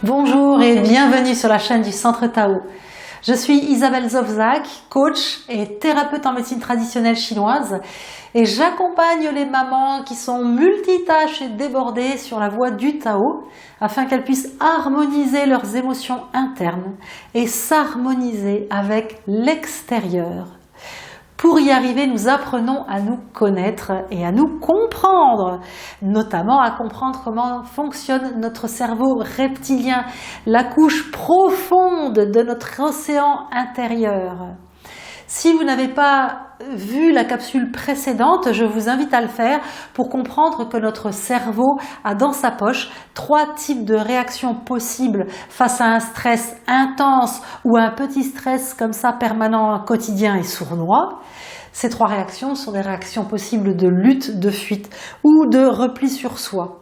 Bonjour et bienvenue sur la chaîne du Centre Tao. Je suis Isabelle Zofzak, coach et thérapeute en médecine traditionnelle chinoise et j'accompagne les mamans qui sont multitâches et débordées sur la voie du Tao afin qu'elles puissent harmoniser leurs émotions internes et s'harmoniser avec l'extérieur. Pour y arriver, nous apprenons à nous connaître et à nous comprendre, notamment à comprendre comment fonctionne notre cerveau reptilien, la couche profonde de notre océan intérieur. Si vous n'avez pas vu la capsule précédente, je vous invite à le faire pour comprendre que notre cerveau a dans sa poche 3 types de réactions possibles face à un stress intense ou à un petit stress comme ça permanent, quotidien et sournois. Ces 3 réactions sont des réactions possibles de lutte, de fuite ou de repli sur soi.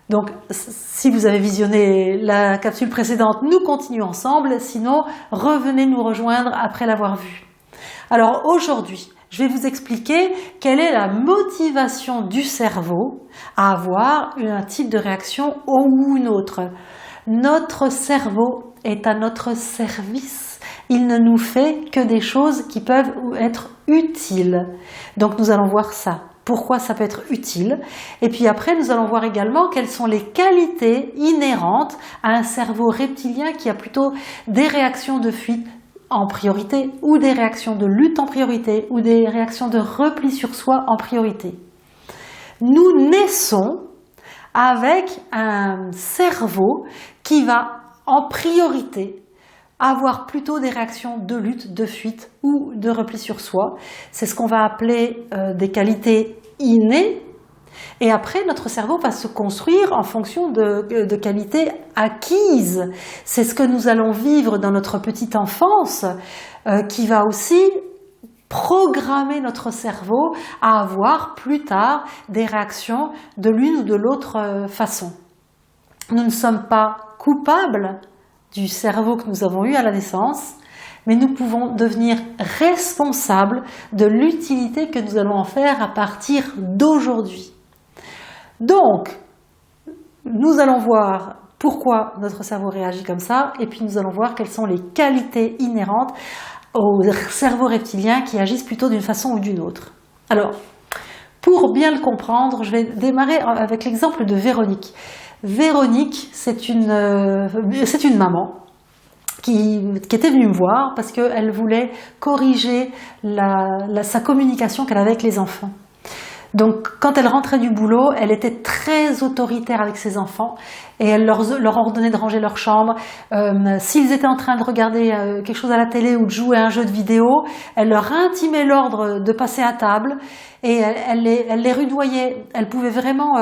Donc, si vous avez visionné la capsule précédente, nous continuons ensemble, sinon revenez nous rejoindre après l'avoir vue. Alors aujourd'hui, je vais vous expliquer quelle est la motivation du cerveau à avoir un type de réaction ou une autre. Notre cerveau est à notre service. Il ne nous fait que des choses qui peuvent être utiles. Donc nous allons voir ça. Pourquoi ça peut être utile. Et puis après, nous allons voir également quelles sont les qualités inhérentes à un cerveau reptilien qui a plutôt des réactions de fuite en priorité, ou des réactions de lutte en priorité, ou des réactions de repli sur soi en priorité. Nous naissons avec un cerveau qui va en priorité avoir plutôt des réactions de lutte, de fuite ou de repli sur soi. C'est ce qu'on va appeler des qualités innées. Et après, notre cerveau va se construire en fonction de qualités acquises. C'est ce que nous allons vivre dans notre petite enfance qui va aussi programmer notre cerveau à avoir plus tard des réactions de l'une ou de l'autre façon. Nous ne sommes pas coupables du cerveau que nous avons eu à la naissance, mais nous pouvons devenir responsables de l'utilité que nous allons en faire à partir d'aujourd'hui. Donc, nous allons voir pourquoi notre cerveau réagit comme ça, et puis nous allons voir quelles sont les qualités inhérentes au cerveau reptilien qui agissent plutôt d'une façon ou d'une autre. Alors, pour bien le comprendre, je vais démarrer avec l'exemple de Véronique. Véronique, c'est une maman qui était venue me voir parce qu'elle voulait corriger sa communication qu'elle avait avec les enfants. Donc, quand elle rentrait du boulot, elle était très autoritaire avec ses enfants et elle leur ordonnait de ranger leur chambre. S'ils étaient en train de regarder quelque chose à la télé ou de jouer à un jeu de vidéo, elle leur intimait l'ordre de passer à table et elle les rudoyait. Elle pouvait vraiment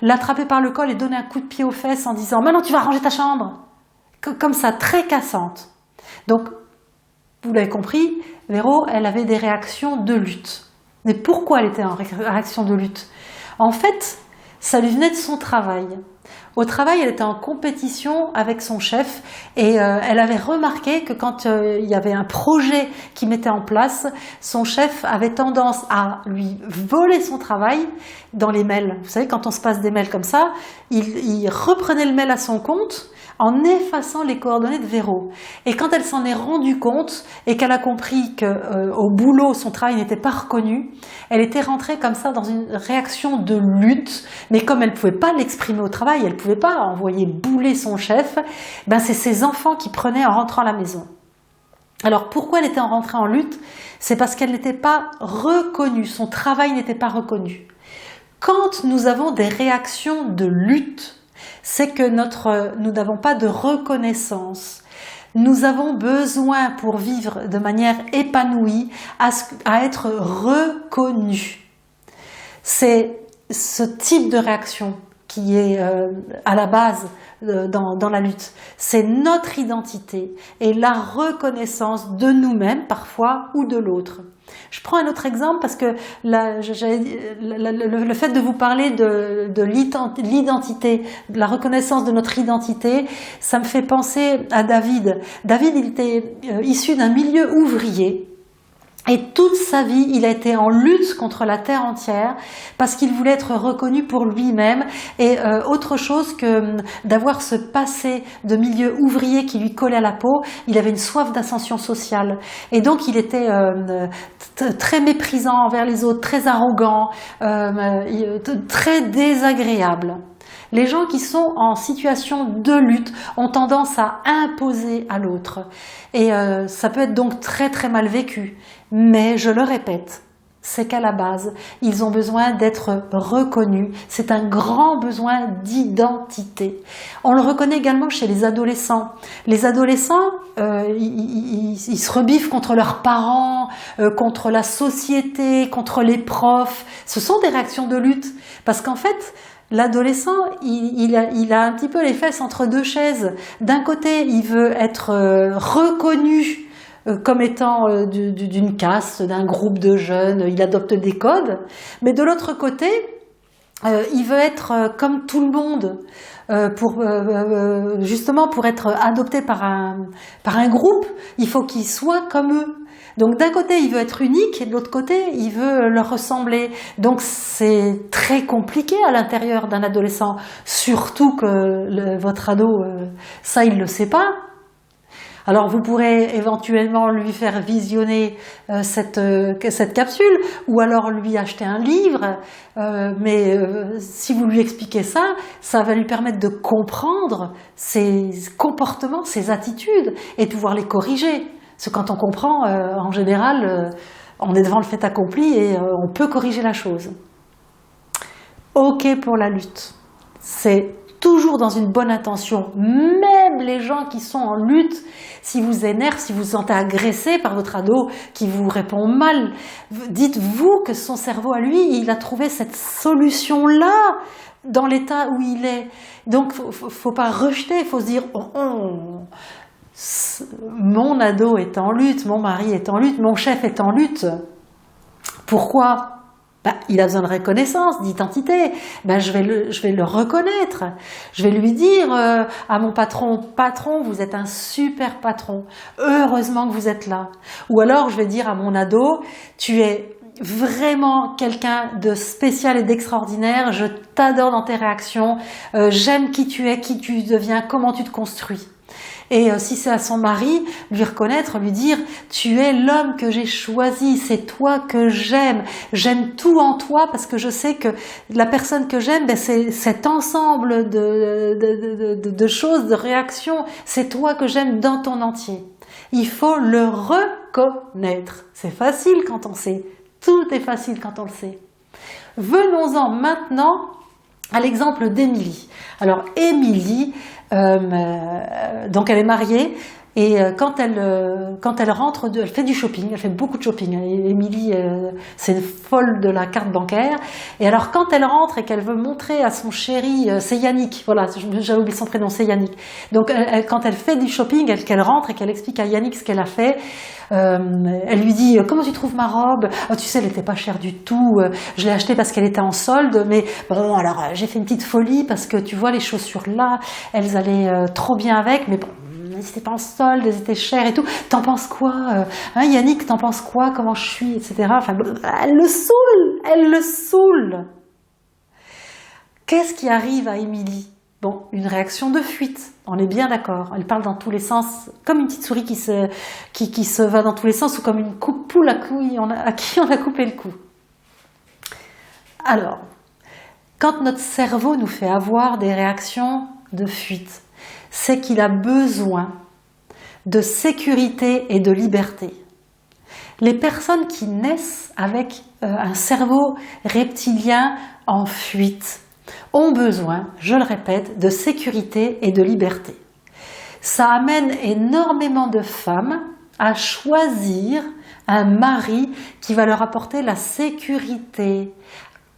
l'attraper par le col et donner un coup de pied aux fesses en disant « Maintenant, tu vas ranger ta chambre !» Comme ça, très cassante. Donc, vous l'avez compris, Véro, elle avait des réactions de lutte. Mais pourquoi elle était en réaction de lutte? En fait, ça lui venait de son travail. Au travail, elle était en compétition avec son chef et elle avait remarqué que quand il y avait un projet qui mettait en place, son chef avait tendance à lui voler son travail dans les mails. Vous savez, quand on se passe des mails comme ça, il reprenait le mail à son compte en effaçant les coordonnées de Véro. Et quand elle s'en est rendue compte et qu'elle a compris qu'au boulot, son travail n'était pas reconnu, elle était rentrée comme ça dans une réaction de lutte, mais comme elle ne pouvait pas l'exprimer au travail, elle ne pouvait pas envoyer bouler son chef, ben c'est ses enfants qui prenaient en rentrant à la maison. Alors pourquoi elle était rentrée en lutte? C'est parce qu'elle n'était pas reconnue, son travail n'était pas reconnu. Quand nous avons des réactions de lutte, c'est que nous n'avons pas de reconnaissance. Nous avons besoin pour vivre de manière épanouie à être reconnus. C'est ce type de réaction qui est à la base dans la lutte. C'est notre identité et la reconnaissance de nous-mêmes parfois ou de l'autre. Je prends un autre exemple parce que le fait de vous parler de l'identité, de la reconnaissance de notre identité, ça me fait penser à David. David, il était issu d'un milieu ouvrier Et toute sa vie, il a été en lutte contre la terre entière parce qu'il voulait être reconnu pour lui-même et autre chose que d'avoir ce passé de milieu ouvrier qui lui collait à la peau, il avait une soif d'ascension sociale. Et donc il était très méprisant envers les autres, très arrogant, très désagréable. Les gens qui sont en situation de lutte ont tendance à imposer à l'autre. Et ça peut être donc très très mal vécu. Mais je le répète, c'est qu'à la base, ils ont besoin d'être reconnus. C'est un grand besoin d'identité. On le reconnaît également chez les adolescents. Les adolescents, ils se rebiffent contre leurs parents, contre la société, contre les profs. Ce sont des réactions de lutte. Parce qu'en fait, l'adolescent, il a un petit peu les fesses entre deux chaises. D'un côté, il veut être reconnu comme étant d'une caste, d'un groupe de jeunes, il adopte des codes. Mais de l'autre côté, il veut être comme tout le monde, justement pour être adopté par un groupe, il faut qu'il soit comme eux. Donc d'un côté, il veut être unique, et de l'autre côté, il veut leur ressembler. Donc c'est très compliqué à l'intérieur d'un adolescent, surtout que votre ado, ça il le sait pas. Alors vous pourrez éventuellement lui faire visionner cette capsule, ou alors lui acheter un livre, mais si vous lui expliquez ça, ça va lui permettre de comprendre ses comportements, ses attitudes, et de pouvoir les corriger. Parce que quand on comprend, en général, on est devant le fait accompli et on peut corriger la chose. Ok pour la lutte, c'est toujours dans une bonne intention. Même les gens qui sont en lutte, si vous énervez, si vous vous sentez agressé par votre ado qui vous répond mal, dites-vous que son cerveau à lui, il a trouvé cette solution-là dans l'état où il est. Donc, faut pas rejeter, il faut se dire mon ado est en lutte, mon mari est en lutte, mon chef est en lutte. Pourquoi ? Il a besoin de reconnaissance, d'identité. Je vais le reconnaître. Je vais lui dire à mon patron, vous êtes un super patron. Heureusement que vous êtes là. Ou alors je vais dire à mon ado, tu es vraiment quelqu'un de spécial et d'extraordinaire. Je t'adore dans tes réactions. J'aime qui tu es, qui tu deviens, comment tu te construis. Et si c'est à son mari, lui reconnaître, lui dire « Tu es l'homme que j'ai choisi, c'est toi que j'aime. J'aime tout en toi parce que je sais que la personne que j'aime, c'est cet ensemble de choses, de réactions. C'est toi que j'aime dans ton entier. » Il faut le reconnaître. C'est facile quand on sait. Tout est facile quand on le sait. Venons-en maintenant à l'exemple d'Émilie. Alors Émilie, donc elle est mariée et quand elle rentre, elle fait du shopping, elle fait beaucoup de shopping. Émilie, c'est une folle de la carte bancaire. Et alors quand elle rentre et qu'elle veut montrer à son chéri, c'est Yannick, voilà, j'avais oublié son prénom, c'est Yannick. Donc quand elle fait du shopping, qu'elle rentre et qu'elle explique à Yannick ce qu'elle a fait, elle lui dit comment tu trouves ma robe? Oh, tu sais, elle n'était pas chère du tout, je l'ai achetée parce qu'elle était en solde, mais bon, alors j'ai fait une petite folie parce que tu vois les chaussures là, elles allaient trop bien avec, mais bon, c'était pas en solde, elles étaient chères et tout. T'en penses quoi, Yannick, t'en penses quoi, comment je suis, etc. Enfin, elle le saoule. Qu'est-ce qui arrive à Émilie? Bon, une réaction de fuite, on est bien d'accord. Elle parle dans tous les sens, comme une petite souris qui se va dans tous les sens, ou comme une poule à qui on a coupé le cou. Alors, quand notre cerveau nous fait avoir des réactions de fuite, c'est qu'il a besoin de sécurité et de liberté. Les personnes qui naissent avec un cerveau reptilien en fuite ont besoin, je le répète, de sécurité et de liberté. Ça amène énormément de femmes à choisir un mari qui va leur apporter la sécurité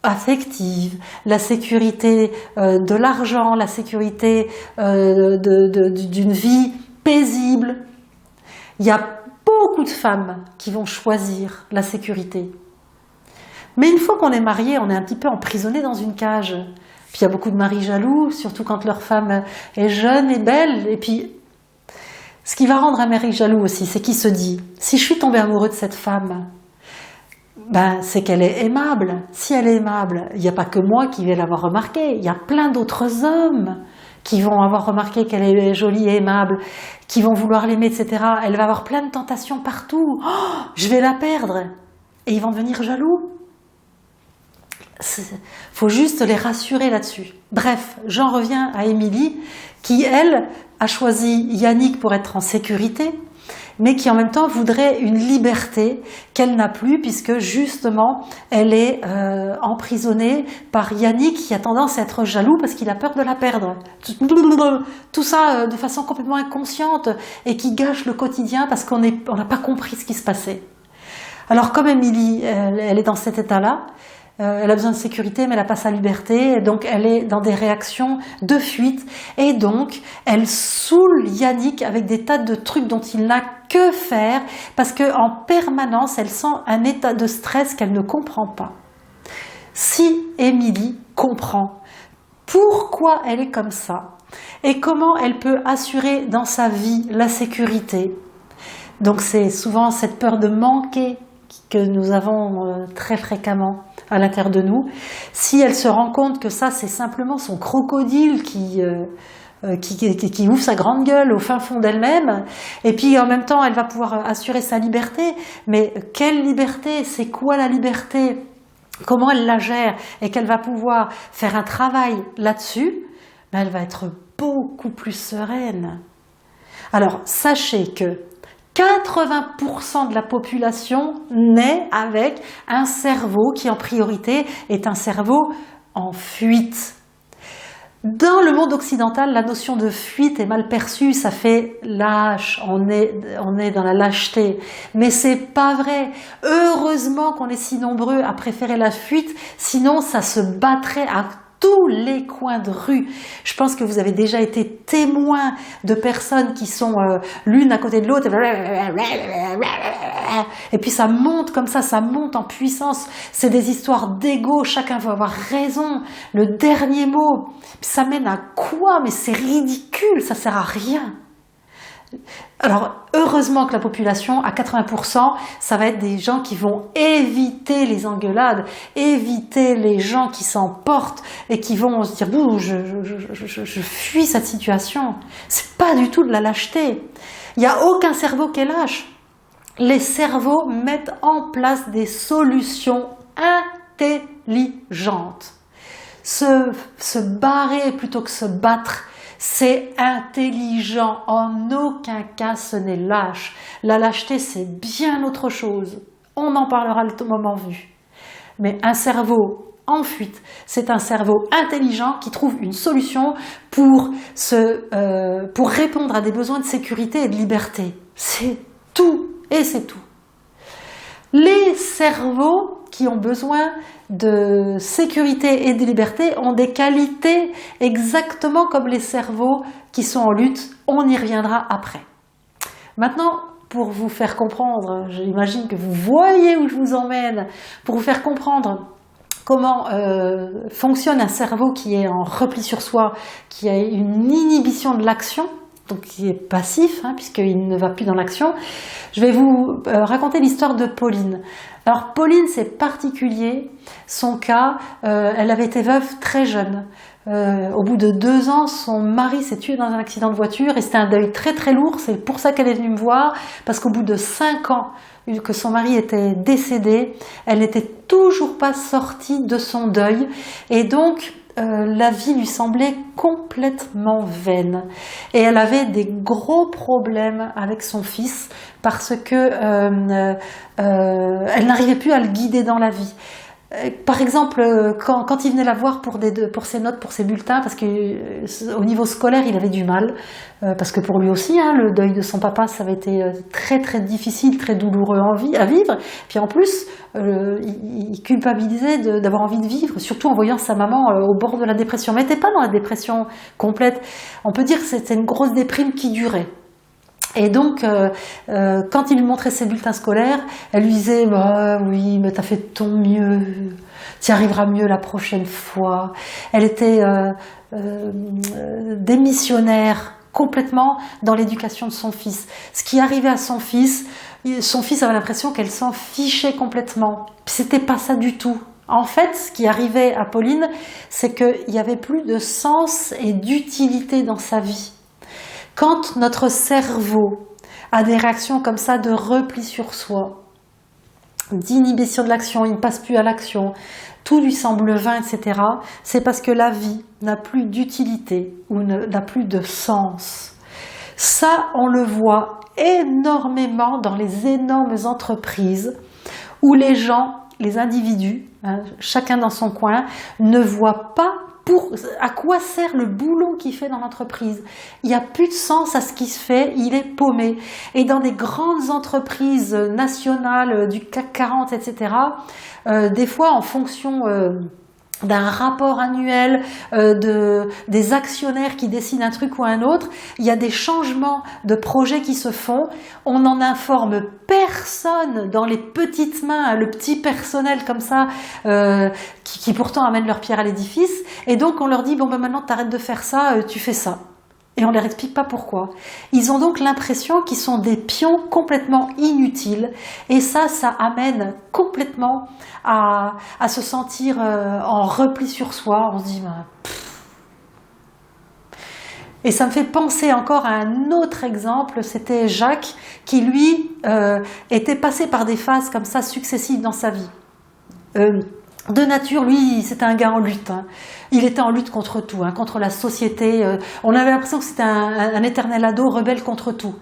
affective, la sécurité de l'argent, la sécurité d'une vie paisible. Il y a beaucoup de femmes qui vont choisir la sécurité. Mais une fois qu'on est marié, on est un petit peu emprisonné dans une cage. Puis il y a beaucoup de maris jaloux, surtout quand leur femme est jeune et belle. Et puis, ce qui va rendre un mari jaloux aussi, c'est qu'il se dit, si je suis tombé amoureux de cette femme, Ben, c'est qu'elle est aimable. Si elle est aimable, il n'y a pas que moi qui vais l'avoir remarqué, il y a plein d'autres hommes qui vont avoir remarqué qu'elle est jolie et aimable, qui vont vouloir l'aimer, etc. Elle va avoir plein de tentations partout. Oh, je vais la perdre. Et ils vont devenir jaloux. Faut juste les rassurer là-dessus. Bref, j'en reviens à Émilie, qui, elle, a choisi Yannick pour être en sécurité, mais qui en même temps voudrait une liberté qu'elle n'a plus, puisque justement, elle est emprisonnée par Yannick, qui a tendance à être jaloux parce qu'il a peur de la perdre. Tout ça de façon complètement inconsciente, et qui gâche le quotidien parce qu'on n'a pas compris ce qui se passait. Alors comme Émilie, elle est dans cet état-là, elle a besoin de sécurité, mais elle n'a pas sa liberté, et donc elle est dans des réactions de fuite, et donc elle saoule Yannick avec des tas de trucs dont il n'a que faire, parce qu'en permanence, elle sent un état de stress qu'elle ne comprend pas. Si Émilie comprend pourquoi elle est comme ça, et comment elle peut assurer dans sa vie la sécurité, donc c'est souvent cette peur de manquer que nous avons très fréquemment à l'intérieur de nous, si elle se rend compte que ça c'est simplement son crocodile qui ouvre sa grande gueule au fin fond d'elle-même, et puis en même temps elle va pouvoir assurer sa liberté, mais quelle liberté? C'est quoi la liberté? Comment elle la gère? Et qu'elle va pouvoir faire un travail là-dessus, ben elle va être beaucoup plus sereine. Alors sachez que 80% de la population naît avec un cerveau qui en priorité est un cerveau en fuite. Dans le monde occidental, la notion de fuite est mal perçue, ça fait lâche, on est dans la lâcheté. Mais c'est pas vrai. Heureusement qu'on est si nombreux à préférer la fuite, sinon ça se battrait à tous les coins de rue. Je pense que vous avez déjà été témoin de personnes qui sont l'une à côté de l'autre, et puis ça monte comme ça monte en puissance. C'est des histoires d'ego, chacun veut avoir raison, le dernier mot. Ça mène à quoi? Mais c'est ridicule, ça sert à rien. Alors, heureusement que la population, à 80%, ça va être des gens qui vont éviter les engueulades, éviter les gens qui s'emportent et qui vont se dire « Bouh, je fuis cette situation ». C'est pas du tout de la lâcheté. Il n'y a aucun cerveau qui est lâche. Les cerveaux mettent en place des solutions intelligentes. Se barrer plutôt que se battre, c'est intelligent, en aucun cas ce n'est lâche. La lâcheté c'est bien autre chose, on en parlera le moment venu. Mais un cerveau en fuite, c'est un cerveau intelligent qui trouve une solution pour répondre à des besoins de sécurité et de liberté. C'est tout, et c'est tout. Les cerveaux qui ont besoin de sécurité et de liberté ont des qualités exactement comme les cerveaux qui sont en lutte. On y reviendra après. Maintenant, pour vous faire comprendre, j'imagine que vous voyez où je vous emmène, pour vous faire comprendre comment fonctionne un cerveau qui est en repli sur soi, qui a une inhibition de l'action, donc qui est passif, puisqu'il ne va plus dans l'action. Je vais vous raconter l'histoire de Pauline. Alors Pauline, c'est particulier, son cas, elle avait été veuve très jeune. Au bout de 2 ans, son mari s'est tué dans un accident de voiture et c'était un deuil très très lourd. C'est pour ça qu'elle est venue me voir, parce qu'au bout de 5 ans que son mari était décédé, elle n'était toujours pas sortie de son deuil, et donc la vie lui semblait complètement vaine. Et elle avait des gros problèmes avec son fils parce que elle n'arrivait plus à le guider dans la vie. Par exemple, quand il venait la voir pour ses notes, pour ses bulletins, parce que au niveau scolaire, il avait du mal, parce que pour lui aussi, le deuil de son papa, ça avait été très très difficile, très douloureux à vivre. Puis en plus, il culpabilisait d'avoir envie de vivre, surtout en voyant sa maman au bord de la dépression. Mais elle n'était pas dans la dépression complète. On peut dire que c'était une grosse déprime qui durait. Et donc, quand il lui montrait ses bulletins scolaires, elle lui disait « Bah oui, mais t'as fait de ton mieux, t'y arriveras mieux la prochaine fois ». Elle était démissionnaire complètement dans l'éducation de son fils. Ce qui arrivait à son fils, son fils avait l'impression qu'elle s'en fichait complètement. C'était pas ça du tout. En fait, ce qui arrivait à Pauline, c'est qu'il n'y avait plus de sens et d'utilité dans sa vie. Quand notre cerveau a des réactions comme ça de repli sur soi, d'inhibition de l'action, il ne passe plus à l'action, tout lui semble vain, etc., c'est parce que la vie n'a plus d'utilité ou n'a plus de sens. Ça, on le voit énormément dans les énormes entreprises où les gens, les individus, hein, chacun dans son coin, ne voient pas à quoi sert le boulot qu'il fait dans l'entreprise. Il n'y a plus de sens à ce qui se fait, il est paumé. Et dans des grandes entreprises nationales du CAC 40, etc., des fois en fonction d'un rapport annuel des actionnaires qui décident un truc ou un autre, il y a des changements de projets qui se font, on n'en informe personne dans les petites mains, le petit personnel comme ça, qui pourtant amènent leur pierre à l'édifice, et donc on leur dit, bon ben maintenant t'arrêtes de faire ça, tu fais ça. Et on ne leur explique pas pourquoi. Ils ont donc l'impression qu'ils sont des pions complètement inutiles. Et ça amène complètement à se sentir en repli sur soi. On se dit, Et ça me fait penser encore à un autre exemple. C'était Jacques qui, lui, était passé par des phases comme ça successives dans sa vie. De nature, lui, c'était un gars en lutte. Hein. Il était en lutte contre tout, hein, contre la société. On avait l'impression que c'était un éternel ado rebelle contre tout.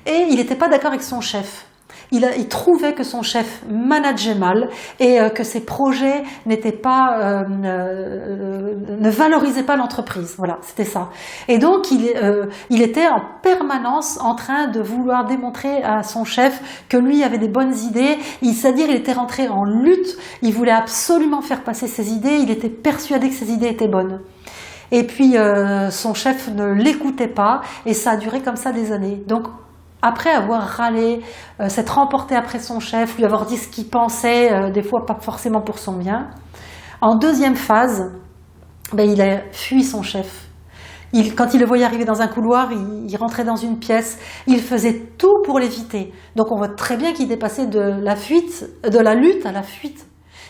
Et il n'était pas d'accord avec son chef. Il trouvait que son chef manageait mal et que ses projets n'étaient pas, ne valorisaient pas l'entreprise. Voilà, c'était ça. Et donc il était en permanence en train de vouloir démontrer à son chef que lui avait des bonnes idées. C'est-à-dire, il était rentré en lutte. Il voulait absolument faire passer ses idées. Il était persuadé que ses idées étaient bonnes. Et puis son chef ne l'écoutait pas et ça a duré comme ça des années. Donc après avoir râlé, s'être remporté après son chef, lui avoir dit ce qu'il pensait, des fois pas forcément pour son bien, en deuxième phase, il a fui son chef. Quand il le voyait arriver dans un couloir, il rentrait dans une pièce, il faisait tout pour l'éviter. Donc on voit très bien qu'il est passé de la lutte à la fuite.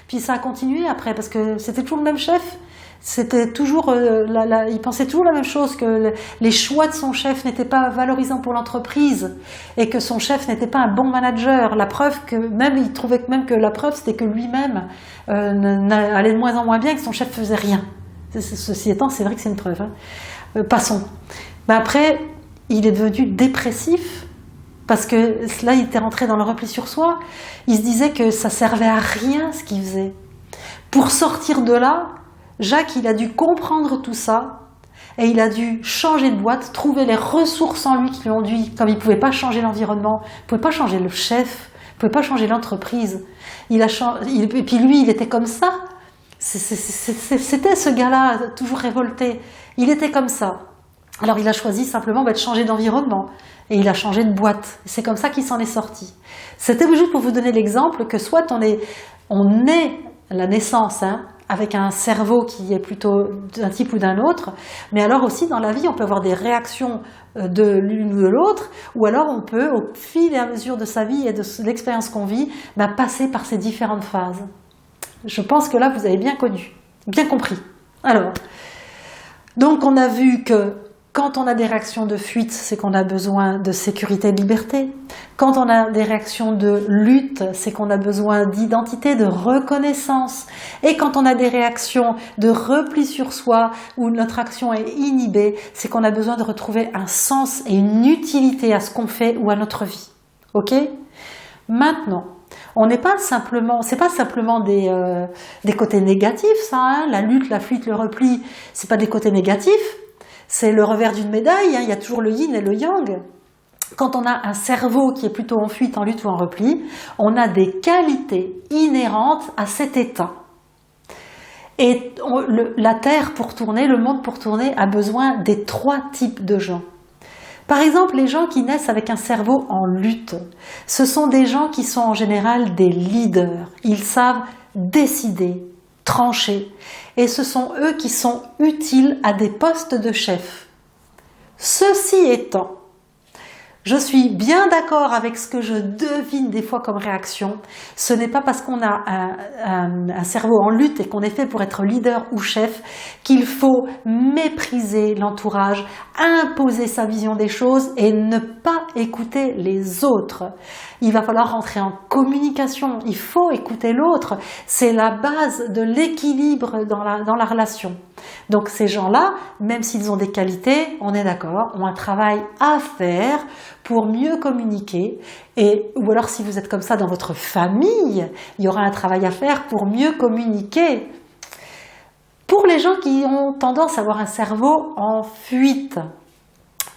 Puis ça a continué après, parce que c'était toujours le même chef. C'était toujours, il pensait toujours la même chose, que les choix de son chef n'étaient pas valorisants pour l'entreprise et que son chef n'était pas un bon manager. La preuve que même, il trouvait même que la preuve c'était que lui-même allait de moins en moins bien, que son chef faisait rien. Ceci étant, c'est vrai que c'est une preuve. Hein. Passons. Mais après, il est devenu dépressif parce que là, il était rentré dans le repli sur soi. Il se disait que ça servait à rien ce qu'il faisait. Pour sortir de là, Jacques, il a dû comprendre tout ça et il a dû changer de boîte, trouver les ressources en lui qui lui ont dit, comme il ne pouvait pas changer l'environnement, il ne pouvait pas changer le chef, il ne pouvait pas changer l'entreprise. Et puis lui, il était comme ça. C'était ce gars-là, toujours révolté. Il était comme ça. Alors il a choisi simplement de changer d'environnement et il a changé de boîte. C'est comme ça qu'il s'en est sorti. C'était juste pour vous donner l'exemple que soit on est à la naissance, hein, avec un cerveau qui est plutôt d'un type ou d'un autre, mais alors aussi dans la vie on peut avoir des réactions de l'une ou de l'autre, ou alors on peut au fil et à mesure de sa vie et de l'expérience qu'on vit, passer par ces différentes phases. Je pense que là vous avez bien compris. Alors, donc on a vu que quand on a des réactions de fuite, c'est qu'on a besoin de sécurité et de liberté. Quand on a des réactions de lutte, c'est qu'on a besoin d'identité, de reconnaissance. Et quand on a des réactions de repli sur soi, où notre action est inhibée, c'est qu'on a besoin de retrouver un sens et une utilité à ce qu'on fait ou à notre vie. Ok ? Maintenant, c'est pas simplement des côtés négatifs, ça, hein, la lutte, la fuite, le repli, c'est pas des côtés négatifs. C'est le revers d'une médaille, hein, il y a toujours le yin et le yang. Quand on a un cerveau qui est plutôt en fuite, en lutte ou en repli, on a des qualités inhérentes à cet état. Et la Terre pour tourner, le monde pour tourner, a besoin des 3 types de gens. Par exemple, les gens qui naissent avec un cerveau en lutte, ce sont des gens qui sont en général des leaders. Ils savent décider, trancher. Et ce sont eux qui sont utiles à des postes de chef. Ceci étant, Je suis bien d'accord avec ce que je devine des fois comme réaction. Ce n'est pas parce qu'on a un cerveau en lutte et qu'on est fait pour être leader ou chef qu'il faut mépriser l'entourage, imposer sa vision des choses et ne pas écouter les autres. Il va falloir rentrer en communication, il faut écouter l'autre. C'est la base de l'équilibre dans la relation. Donc ces gens-là, même s'ils ont des qualités, on est d'accord, ont un travail à faire pour mieux communiquer. Ou alors si vous êtes comme ça dans votre famille, il y aura un travail à faire pour mieux communiquer. Pour les gens qui ont tendance à avoir un cerveau en fuite,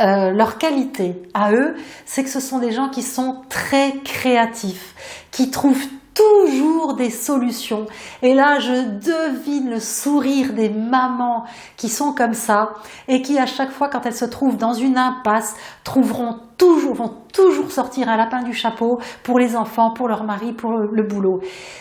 leur qualité à eux, c'est que ce sont des gens qui sont très créatifs, qui trouvent toujours des solutions. Et là, je devine le sourire des mamans qui sont comme ça et qui, à chaque fois, quand elles se trouvent dans une impasse, vont toujours sortir un lapin du chapeau pour les enfants, pour leur mari, pour le boulot.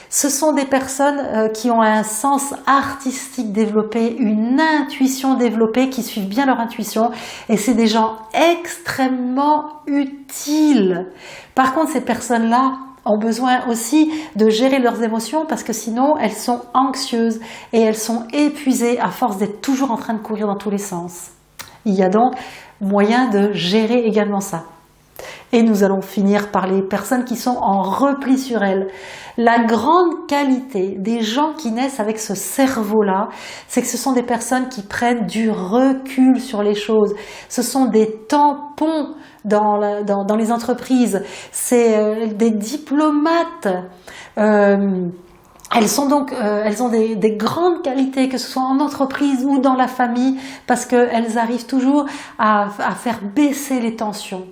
Ce sont des personnes qui ont un sens artistique développé, une intuition développée, qui suivent bien leur intuition, et c'est des gens extrêmement utiles. Par contre, ces personnes-là ont besoin aussi de gérer leurs émotions parce que sinon elles sont anxieuses et elles sont épuisées à force d'être toujours en train de courir dans tous les sens. Il y a donc moyen de gérer également ça. Et nous allons finir par les personnes qui sont en repli sur elles. La grande qualité des gens qui naissent avec ce cerveau-là, c'est que ce sont des personnes qui prennent du recul sur les choses. Ce sont des tampons dans les entreprises. C'est des diplomates. Elles ont des grandes qualités, que ce soit en entreprise ou dans la famille, parce qu'elles arrivent toujours à faire baisser les tensions.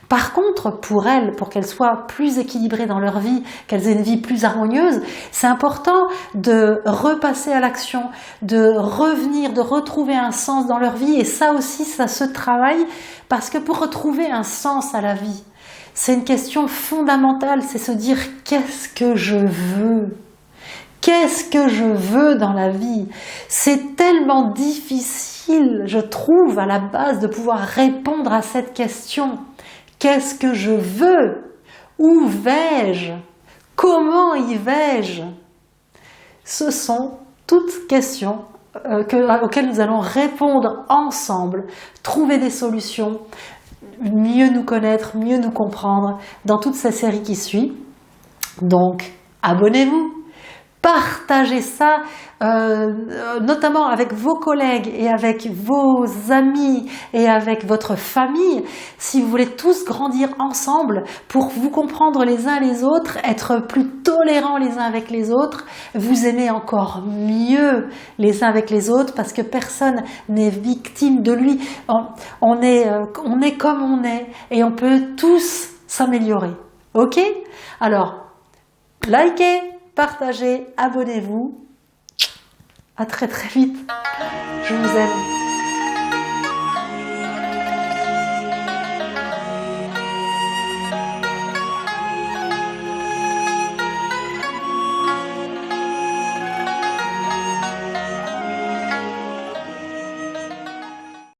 Par contre, pour elles, pour qu'elles soient plus équilibrées dans leur vie, qu'elles aient une vie plus harmonieuse, c'est important de repasser à l'action, de revenir, de retrouver un sens dans leur vie. Et ça aussi, ça se travaille, parce que pour retrouver un sens à la vie, c'est une question fondamentale, c'est se dire « qu'est-ce que je veux ?» Qu'est-ce que je veux dans la vie? C'est tellement difficile, je trouve, à la base, de pouvoir répondre à cette question. Qu'est-ce que je veux? Où vais-je? Comment y vais-je? Ce sont toutes questions auxquelles nous allons répondre ensemble, trouver des solutions, mieux nous connaître, mieux nous comprendre dans toute cette série qui suit. Donc, abonnez-vous! Partagez ça, notamment avec vos collègues et avec vos amis et avec votre famille, si vous voulez tous grandir ensemble pour vous comprendre les uns les autres, être plus tolérants les uns avec les autres, vous aimer encore mieux les uns avec les autres, parce que personne n'est victime de lui. On est comme on est et on peut tous s'améliorer. Ok? Alors, likez, partagez, abonnez-vous. À très très vite. Je vous aime.